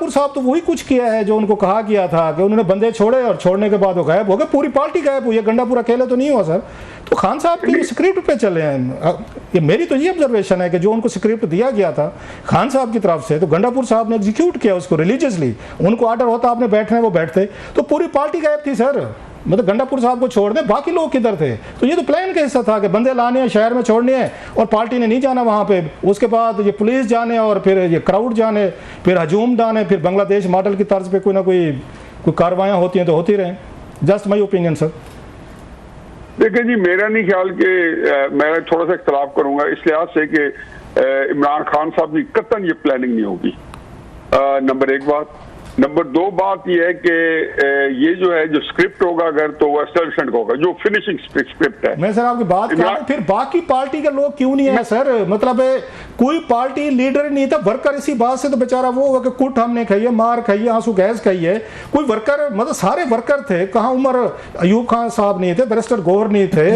गंडापुर साहब तो वही कुछ किया है जो उनको कहा गया था कि उन्होंने बंदे छोड़े और छोड़ने के बाद वो गायब हो गए, पूरी पार्टी गायब हुई है, गंडापुर अकेले तो नहीं हुआ सर। तो खान साहब की स्क्रिप्ट पे चले हैं, ये मेरी तो ये ऑब्जर्वेशन है कि जो उनको स्क्रिप्ट दिया गया था खान साहब की तरफ से, तो गंडापुर साहब ने एग्जीक्यूट किया उसको रिलीजियसली। उनको ऑर्डर होता आपने बैठना है वो बैठते, तो पूरी पार्टी गायब थी सर। मतलब गंडापुर साहब को छोड़ दें, बाकी लोग किधर थे? तो ये तो प्लान का हिस्सा था कि बंदे लाने हैं, शहर में छोड़ने हैं, और पार्टी ने नहीं जाना वहाँ पे। उसके बाद ये पुलिस जाने और फिर ये क्राउड जाने, फिर हजूम डाने, फिर बांग्लादेश मॉडल की तर्ज पे कोई ना कोई कार्रवाइयाँ होती हैं तो होती रहें। Just my opinion sir. देखिए जी, मेरा नहीं ख्याल कि मैं थोड़ा सा इख्तलाफ करूंगा इस लिहाज से कि इमरान खान साहब की कतन ये प्लानिंग नहीं होगी, नंबर एक बात। नंबर दो बात यह है कि ये जो है जो स्क्रिप्ट होगा अगर तो वो एस्टैब्लिशमेंट होगा, जो फिनिशिंग स्क्रिप्ट है। मैं सर आपकी बात कर रहा हूं, फिर बाकी पार्टी के लोग क्यों नहीं है सर? मतलब कोई पार्टी लीडर नहीं था, वर्कर इसी बात से तो बेचारा वो होगा कि कुट हमने खाई है, मार खाई है, आंसू गैस खाई है। कोई वर्कर, मतलब सारे वर्कर थे। कहाँ उमर अयूब खान साहब नहीं थे, बैरिस्टर गौहर नहीं थे,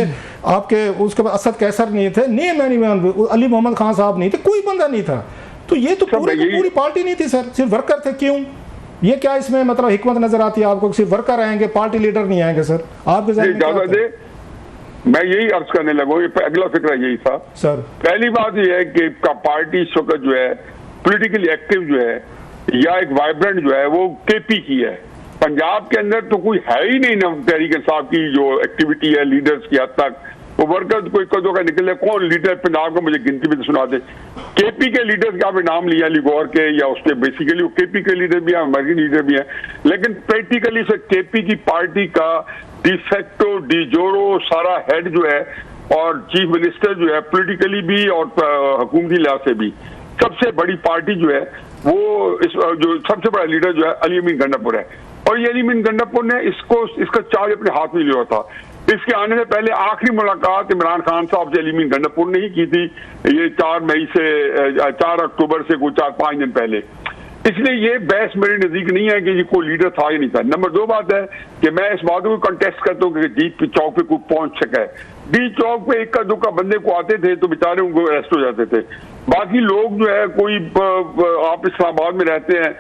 आपके उसके बाद असद कैसर नहीं थे, अली मोहम्मद खान साहब नहीं थे, कोई बंदा नहीं था। तो ये तो पूरी पार्टी नहीं थी सर, सिर्फ वर्कर थे। क्यों? ये क्या इसमें मतलब हिकमत नजर आती है आपको? सिर्फ वर्कर आएंगे, पार्टी लीडर नहीं आएंगे सर? आपके मैं यही अर्ज करने लगूं, अगला फिक्र यही था सर। पहली बात यह है कि पार्टी इस वक्त जो है पॉलिटिकली एक्टिव जो है या एक वाइब्रेंट जो है वो केपी की है। पंजाब के अंदर तो कोई है ही नहीं ना तहरीक इंसाफ की जो एक्टिविटी है लीडर्स की हद तक। वो वर्कर कोई कदों का निकले, कौन लीडर पंजाब को मुझे गिनती में सुना दे। केपी के लीडर्स का आपने नाम लिया, अली गौहर के, या उसके बेसिकली वो केपी के लीडर भी हैं, हमारे लीडर भी हैं, लेकिन प्रैक्टिकली से केपी की पार्टी का डिफेक्टो डिजोरो सारा हेड जो है और चीफ मिनिस्टर जो है पॉलिटिकली भी और हुकूमती लिहाज से भी सबसे बड़ी पार्टी जो है वो जो सबसे बड़ा लीडर जो है अली अमीन गंडापुर है। और ये अली अमीन गंडापुर ने इसका चार्ज अपने हाथ में लिया था। इसके आने से पहले आखिरी मुलाकात इमरान खान साहब से अली अमीन गंडापुर ने ही की थी, ये 4 अक्टूबर से कुछ 4-5 दिन पहले। इसलिए ये बहस मेरे नजदीक नहीं है कि ये कोई लीडर था या नहीं था। नंबर दो बात है कि मैं इस बात को कंटेस्ट करता हूँ कि डी चौक पे कोई पहुंच सका है। डी चौक पे इक्का दुक्का बंदे को आते थे तो बेचारे उनको अरेस्ट हो जाते थे। बाकी लोग जो है कोई आप इस्लामाबाद में रहते हैं,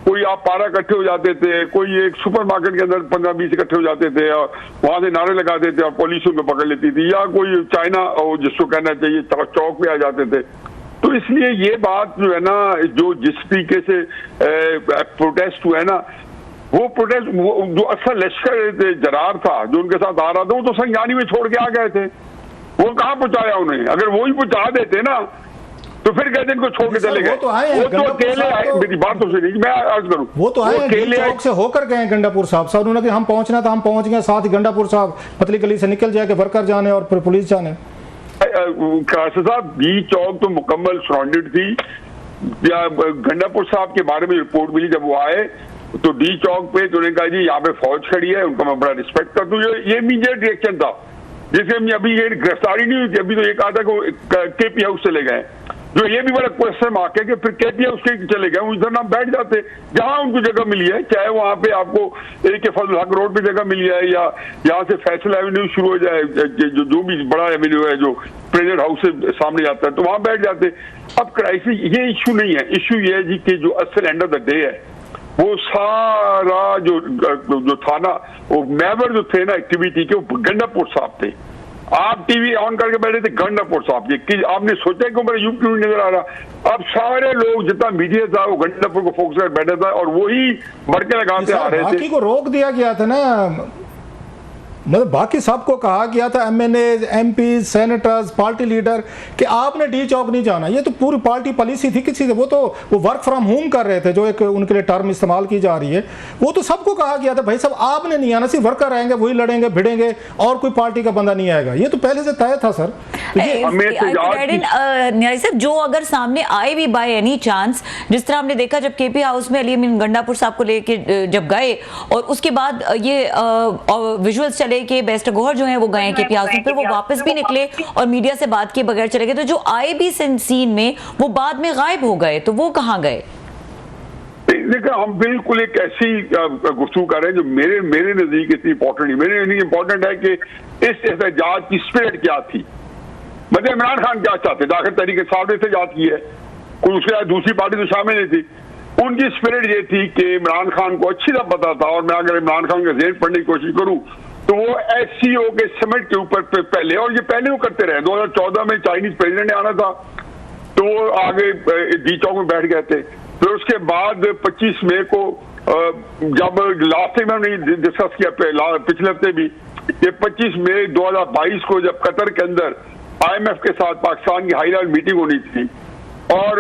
कोई आप पारा इकट्ठे हो जाते थे, कोई एक सुपरमार्केट के अंदर 15-20 इकट्ठे हो जाते थे और वहां से नारे लगाते थे और पुलिस उनको पकड़ लेती थी, या कोई चाइना जिसको कहना चाहिए चौक पे आ जाते थे। तो इसलिए ये बात जो है ना, जो जिस तरीके से प्रोटेस्ट हुआ है ना, वो प्रोटेस्ट जो असल लश्कर जरार था जो उनके साथ आ रहा था, वो तो संज्ञानी में छोड़ के आ गए थे। वो कहाँ पहुंचाया उन्हें? अगर वो ही पहुंचा देते ना तो फिर कहते इनको छोड़ के चले गए। वो तो अकेले आए, मेरी बात तो सुनिए, मैं अर्ज करूं, वो तो आए चौक से होकर गए गंडापुर साहब। सर उन्होंने हम पहुंचना था, हम पहुंच गए, साथ ही गंडापुर साहब पतली गली से निकल जाए कि वर्कर जाने और फिर पुलिस जाने। साहब डी चौक तो मुकम्मल सराउंडेड थी। गंडापुर साहब के बारे में रिपोर्ट मिली जब वो आए तो डी चौक पे तो उन्होंने कहा जी यहाँ पे फौज खड़ी है, उनका मैं बड़ा रिस्पेक्ट करता हूँ। ये इमीडिएट रिएक्शन था। जैसे अभी ये गिरफ्तारी नहीं हुई थी, अभी तो ये कहा था कि केपी हाउस चले गए, जो ये भी बड़ा क्वेश्चन मार्क है कि फिर केपी हाउस के चले गए, उधर ना बैठ जाते जहां उनको जगह मिली है, चाहे वहां पे आपको एक फजल हक रोड पे जगह मिली है या यहाँ से फैसल एवेन्यू शुरू हो जाए, जो भी बड़ा एवेन्यू है जो प्रेसिडेंट हाउस से सामने जाता है, तो वहां बैठ जाते। अब क्राइसिस ये इशू नहीं है, इशू ये है जी कि जो असल एंड ऑफ द डे है वो सारा जो था ना, वो मेंबर जो थे ना एक्टिविटी के, वो गंडापुर साहब थे। आप टीवी ऑन करके बैठे थे गंडापुर साहब जी कि आपने सोचा कि मेरा यूपी नहीं नजर आ रहा। अब सारे लोग जितना मीडिया था वो गंडापुर को फोकस कर बैठा था और वही भड़के लगाते आ रहे थे। बाकी को रोक दिया गया था ना, मतलब बाकी सबको कहा गया था, MNA, MP, senators, party leader, कि आपने डी चौक नहीं जाना। ये तो पूरी पार्टी पॉलिसी थी किसी से। वो वर्क फ्रॉम होम कर रहे थे, जो एक उनके लिए टर्म इस्तेमाल की जा रही है। वो तो सबको कहा गया था भाई साहब आपने नहीं आना, सिर्फ वर्कर आएंगे, वही लड़ेंगे भिड़ेंगे और कोई पार्टी का बंदा नहीं आएगा। ये तो पहले से तय था सर। साहब जो अगर सामने आए भी बाय एनी चांस, जिस तरह हमने देखा जब केपी हाउस में अली अमीन गंडापुर साहब को लेके जब गए और उसके बाद ये विजुअल्स चले कि बैरिस्टर गौहर जो है वो गए केपी हाउस में, फिर वो वापस भी निकले और मीडिया से बात किए बगैर चले गए। तो जो आए भी सीन में वो बाद में गायब हो गए, तो वो कहाँ गए? देखिए हम बिल्कुल एक ऐसी गुफ्तगू कर रहे हैं जो मेरे नजदीक इतनी इंपॉर्टेंट नहीं। मेरे नजदीक इंपॉर्टेंट है कि इस एहतजाज की स्पिरिट क्या थी, मतलब इमरान खान क्या चाहते थे। आखिर तहरीक इंसाफ ने एहतजाज की है, कोई उसके दूसरी पार्टी तो शामिल नहीं थी। उनकी स्पिरिट ये थी कि इमरान खान को अच्छी तरह पता था, और मैं अगर इमरान खान का ज़हन पढ़ने की कोशिश करूं तो वो SCO के समिट के ऊपर पहले, और ये पहले वो करते रहे, 2014 में चाइनीज प्रेसिडेंट ने आना था तो वो आगे जी चौक में बैठ गए थे। फिर उसके बाद 25 मई को जब लास्ट टाइम हमने डिस्कस किया पिछले हफ्ते भी, ये 25 मई 2022 को जब कतर के अंदर IMF के साथ पाकिस्तान की हाई लेवल मीटिंग होनी थी, और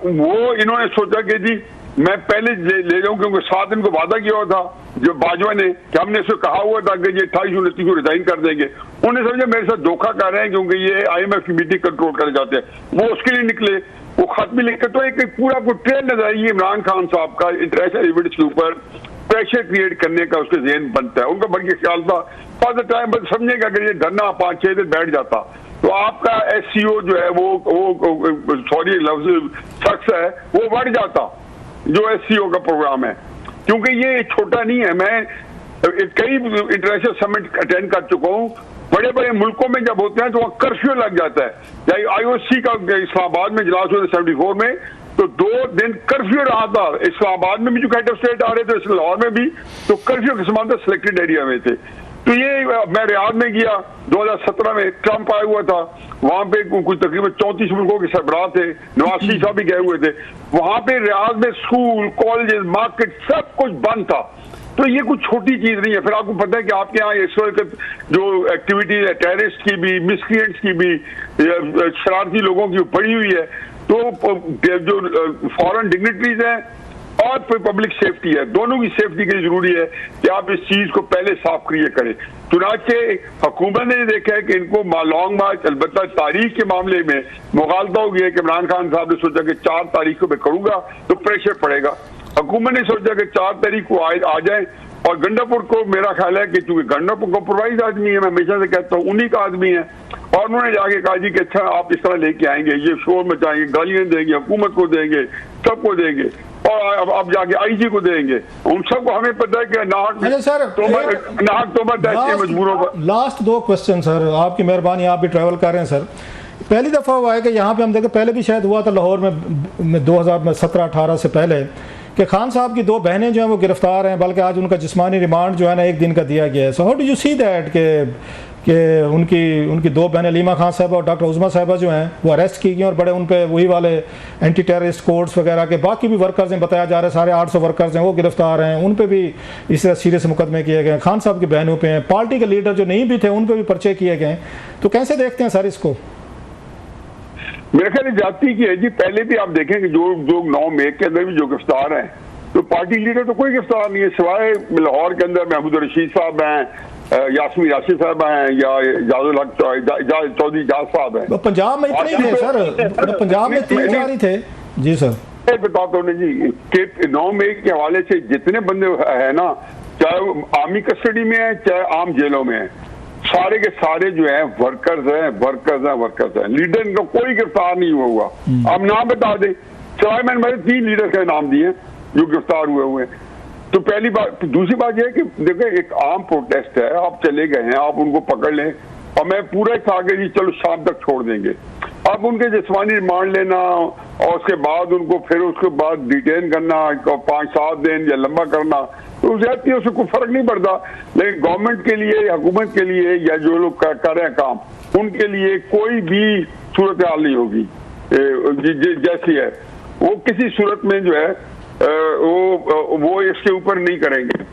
वो इन्होंने सोचा कि जी मैं पहले ले जाऊं, क्योंकि 7 दिन को वादा किया हुआ था जो बाजवा ने कि हमने इसको कहा हुआ था कि ये 28-29 को रिजाइन कर देंगे। उन्हें समझा मेरे साथ धोखा कर रहे हैं क्योंकि ये IMF की मीटिंग कंट्रोल करना चाहते हैं, वो उसके लिए निकले, वो खत भी लिखकर, तो एक पूरा को ट्रेल नजर आई इमरान खान साहब का इंटरनेशनल इवेंट्स के ऊपर प्रेशर क्रिएट करने का उसके ज़हन बनता है। उनका बल्कि ख्याल था फॉर द टाइम, बस समझेगा अगर ये धरना 5-6 दिन बैठ जाता तो आपका SCO जो है वो सॉरी लफ्ज शख्स है वो बढ़ जाता जो SCO का प्रोग्राम है, क्योंकि ये छोटा नहीं है। मैं कई इंटरनेशनल समिट अटेंड कर चुका हूँ, बड़े बड़े मुल्कों में जब होते हैं तो वहाँ कर्फ्यू लग जाता है। चाहे IOC का इस्लामाबाद में इजलास हुआ 74 में, तो 2 दिन कर्फ्यू रहा था। इस्लामाबाद में भी जो हेड ऑफ स्टेट आ रहे थे, लाहौर में भी, तो कर्फ्यू के समान सिलेक्टेड एरिया में थे। तो ये मैं रियाद में गया 2017 में, ट्रंप आया हुआ था, वहां पे कुछ तकरीबन 34 मुल्कों के सरबराह थे, नवाज शरीफ साहब भी गए हुए थे। वहां पे रियाद में स्कूल, कॉलेजेस, मार्केट सब कुछ बंद था। तो ये कुछ छोटी चीज नहीं है। फिर आपको पता है कि आपके यहाँ इस वक्त जो एक्टिविटीज है टेररिस्ट की भी, मिसक्रिएंट्स की भी, शरारती लोगों की बढ़ी हुई है, तो जो फॉरेन डिग्निटरीज हैं और फिर पब्लिक सेफ्टी है, दोनों की सेफ्टी के लिए जरूरी है कि आप इस चीज को पहले साफ क्लियर करें। चुनाचे हुकूमत ने देखा है कि इनको लॉन्ग मार्च, अलबत्ता तारीख के मामले में मुगालता हो गया कि इमरान खान साहब ने सोचा कि 4 तारीख को मैं करूंगा तो प्रेशर पड़ेगा। हुकूमत ने सोचा कि 4 तारीख को आ जाए, और गंडापुर को मेरा ख्याल है कि चूंकि गंडापुर कॉम्प्रोमाइज आदमी है, मैं हमेशा से कहता हूँ उन्हीं का आदमी है, और उन्होंने जाके कहा जी कि अच्छा आप इस तरह लेके आएंगे, ये शोर मचाएंगे, गालियां देंगे, हुकूमत को देंगे, सबको देंगे, और अब जाके IG को देंगे। उन सबको हमें पता है कि नाहक तोबा मजबूरों पर। लास्ट 2 क्वेश्चन सर, आपकी मेहरबानी, आप भी ट्रैवल कर रहे हैं सर। पहली दफ़ा हुआ है कि यहाँ पे हम देखें, पहले भी शायद हुआ था लाहौर में 2017-18 से पहले, कि खान साहब की 2 बहनें जो हैं वो गिरफ्तार हैं, बल्कि आज उनका जिस्मानी रिमांड जो है ना 1 दिन का दिया गया है। So how do you see that कि उनकी 2 बहनें लीमा खान साहबा और डॉक्टर उज़मा साहबा जो हैं वो अरेस्ट की गई, और बड़े उन पे वही वाले एंटी टेररिस्ट कोड्स वगैरह के बाकी भी वर्कर्स हैं, बताया जा रहा है सारे 800 वर्कर्स हैं वो गिरफ्तार हैं, उन पे भी इस तरह सीरियस मुकदमे किए गए। खान साहब की बहनों पे हैं, पार्टी के लीडर जो नहीं भी थे उन पे भी पर्चे किए गए। तो कैसे देखते हैं सर इसको? मेरे ख्याल जाती की है जी। पहले भी आप देखें कि जो 9 मई के अंदर भी जो गिरफ्तार हैं, तो पार्टी लीडर तो कोई गिरफ्तार नहीं है, सिवाय लाहौर के अंदर महमूद रशीद साहब हैं, यास्मीन राशिद साहब हैं, या चौधरी जाज साहब हैं। तो पंजाब में इतने ही थे सर, पंजाब में 3-4 ही थे। जी सर, बताता हूँ जी कि 9 मई के हवाले से जितने बंदे हैं ना, चाहे वो आर्मी कस्टडी में है चाहे आम जेलों में है, सारे के सारे जो हैं वर्कर्स हैं। लीडर इनका कोई गिरफ्तार नहीं हुआ। आप नाम बता दें, सिवाय मैंने 3 लीडर के नाम दिए जो गिरफ्तार हुए हैं। तो पहली बात। दूसरी बात यह है कि देखो एक आम प्रोटेस्ट है, आप चले गए हैं, आप उनको पकड़ लें, और मैं पूरा था कि जी चलो शाम तक छोड़ देंगे। अब उनके जिस्मानी रिमांड लेना और उसके बाद उनको फिर उसके बाद डिटेन करना 5-7 दिन या लंबा करना, तो ज्यादा है, उससे कोई फर्क नहीं पड़ता। लेकिन गवर्नमेंट के लिए, हुकूमत के लिए, या जो लोग कर रहे हैं काम, उनके लिए कोई भी सूरत हाल नहीं होगी जैसी है, वो किसी सूरत में जो है वो इसके ऊपर नहीं करेंगे।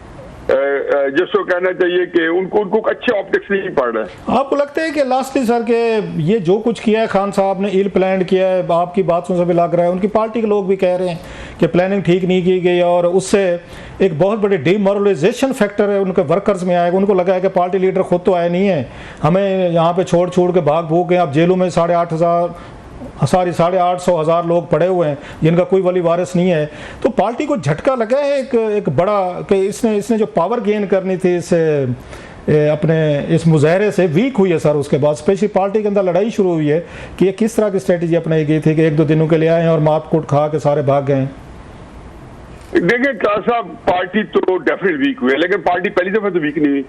जिसको कहना चाहिए कि उनको अच्छे ऑप्टिक्स नहीं पड़ रहे। आपको लगता है कि लास्टली सर के ये जो कुछ किया है खान साहब ने, इल प्लान किया है, आपकी बातों से भी लग रहा है, उनकी पार्टी के लोग भी कह रहे हैं कि प्लानिंग ठीक नहीं की गई, और उससे एक बहुत बड़ी डिमोरलाइजेशन फैक्टर है उनके वर्कर्स में आएगा। उनको लगा है कि पार्टी लीडर खुद तो आए नहीं है, हमें यहाँ पे छोड़ के भाग भूग गए। अब जेलों में 850,000 लोग पड़े हुए हैं जिनका कोई वली वारिस नहीं है। तो पार्टी को झटका लगा है एक बड़ा, कि इसने जो पावर गेन करनी थी अपने इस मुजाहरे से वीक हुई है सर। उसके बाद स्पेशली पार्टी के अंदर लड़ाई शुरू हुई है कि ये किस तरह की स्ट्रेटेजी अपनाई गई थी कि 1-2 दिनों के लिए आए हैं और मार-कूट खा के सारे भाग गए। देखिए क्या साहब, पार्टी तो डेफिनेट वीक हुई है, लेकिन पार्टी पहली दफा तो वीक नहीं हुई।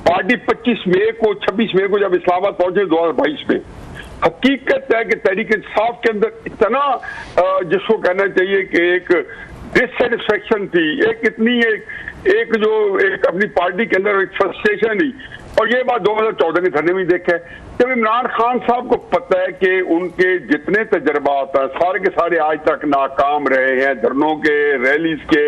पार्टी 26 मई को जब इस्लामाबाद पहुंचे 2022 में, हकीकत है कि तहरीक इंसाफ के अंदर इतना जिसको कहना चाहिए कि एक डिससेटिस्फेक्शन थी, एक जो एक अपनी पार्टी के अंदर एक फ्रस्ट्रेशन थी। और ये बात 2014 के धरने में देखा है, जब इमरान खान साहब को पता है कि उनके जितने तजर्बात हैं सारे के सारे आज तक नाकाम रहे हैं, धरनों के, रैलीज के,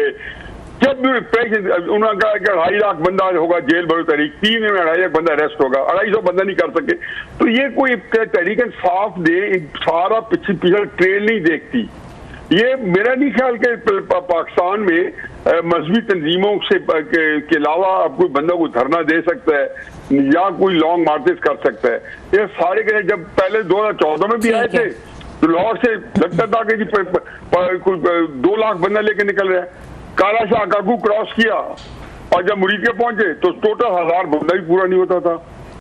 जब भी उन्होंने कहा कि 2.5 लाख बंदा होगा जेल बरो तहरीक, 3 में 2.5 लाख बंदा अरेस्ट होगा, 250 बंदा नहीं कर सके। तो ये कोई तहरीक इंसाफ दे सारा पिछले ट्रेल नहीं देखती। ये मेरा नहीं ख्याल कि पाकिस्तान में मजहबी तंजीमों से के अलावा अब कोई बंदा को धरना दे सकता है या कोई लॉन्ग मार्चेस कर सकता है। ये सारे के जब पहले 2014 में भी आए थे तो लाहौर से लगता था कि 2 लाख बंदा लेके निकल रहा है। काला शाह काकू क्रॉस किया और जब मुरीद के पहुंचे तो टोटल 1000 बंदा भी पूरा नहीं होता था।